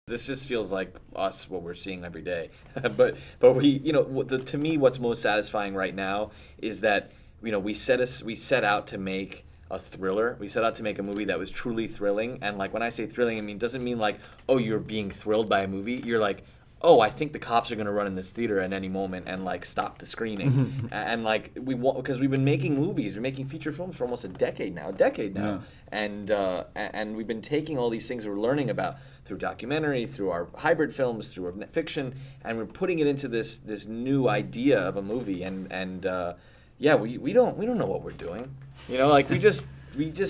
This just feels like us, what we're seeing every day. but we, to me, what's most satisfying right now is that we set out to make a thriller. We set out to make a movie that was truly thrilling. And like when I say thrilling, it doesn't mean like, oh, you're being thrilled by a movie. You're like, oh, I think the cops are going to run in this theater at any moment and like stop the screening. And like because we've been making movies, we're making feature films for almost a decade now. Yeah. And we've been taking all these things we're learning about through documentary, through our hybrid films, through our fiction, and we're putting it into this new idea of a movie. And we don't know what we're doing. Like we just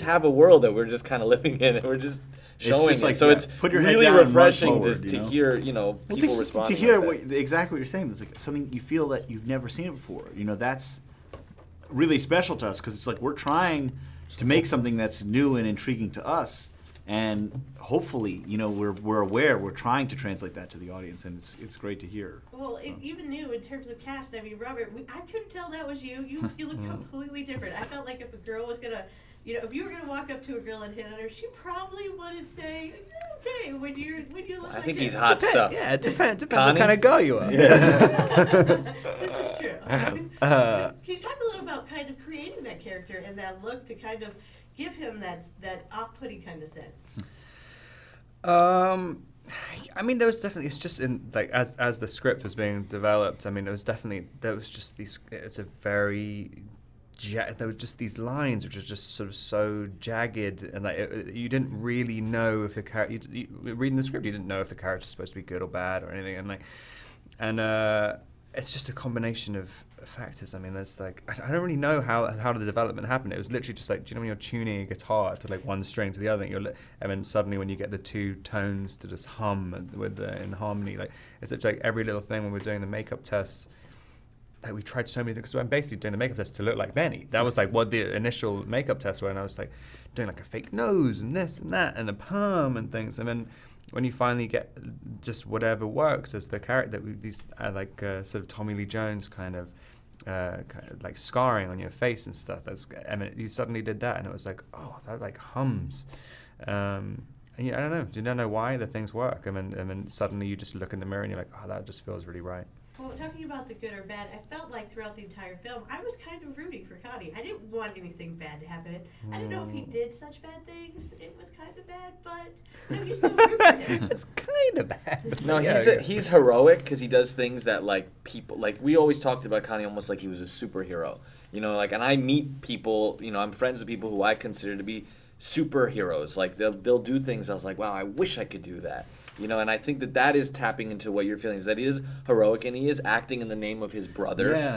have a world that we're just kind of living in, and we're just showing it. So it's put your head really down and run refreshing forward, to hear, people responding. To hear like exactly what you're saying. It's like something you feel that you've never seen it before. That's really special to us because it's like we're trying to make something that's new and intriguing to us, and hopefully, we're aware we're trying to translate that to the audience, and it's great to hear. Well, even new in terms of cast. I mean, Robert, I couldn't tell that was you. You look completely different. I felt like if a girl was gonna. If you were gonna walk up to a girl and hit on her, she probably wouldn't say, "Okay." When you look. I think he's hot stuff. Yeah, it depends what kind of girl you are. This is true. Can you talk a little about kind of creating that character and that look to kind of give him that off-putting kind of sense? I mean, there was definitely. It's just in like as the script was being developed. I mean, there was just these. It's a very. There were just these lines which are just sort of so jagged, and like you didn't really know if the character. Reading the script, you didn't know if the character's supposed to be good or bad or anything, and it's just a combination of factors. I mean, there's like I don't really know how the development happened. It was literally just like, do you know when you're tuning a guitar to like one string to the other, and then suddenly when you get the two tones to just hum in harmony, like it's like every little thing when we're doing the makeup tests. Like we tried so many things. So I'm basically doing the makeup test to look like Benny. That was like what the initial makeup tests were, and I was like doing like a fake nose and this and that and a perm and things. And then when you finally get just whatever works as the character, these sort of Tommy Lee Jones kind of like scarring on your face and stuff. You suddenly did that, and it was like, oh, that like hums. And I don't know. You don't know why the things work, and then suddenly you just look in the mirror and you're like, oh, that just feels really right. Well, talking about the good or bad, I felt like throughout the entire film, I was kind of rooting for Connie. I didn't want anything bad to happen. I didn't know if he did such bad things. It was kind of bad, but you still root for him. It's kind of bad. No, he's heroic because he does things that like people like. We always talked about Connie almost like he was a superhero. And I meet people. I'm friends with people who I consider to be superheroes. Like they'll do things. I was like, wow, I wish I could do that. And I think that is tapping into what you're feeling, is that he is heroic and he is acting in the name of his brother. Yeah.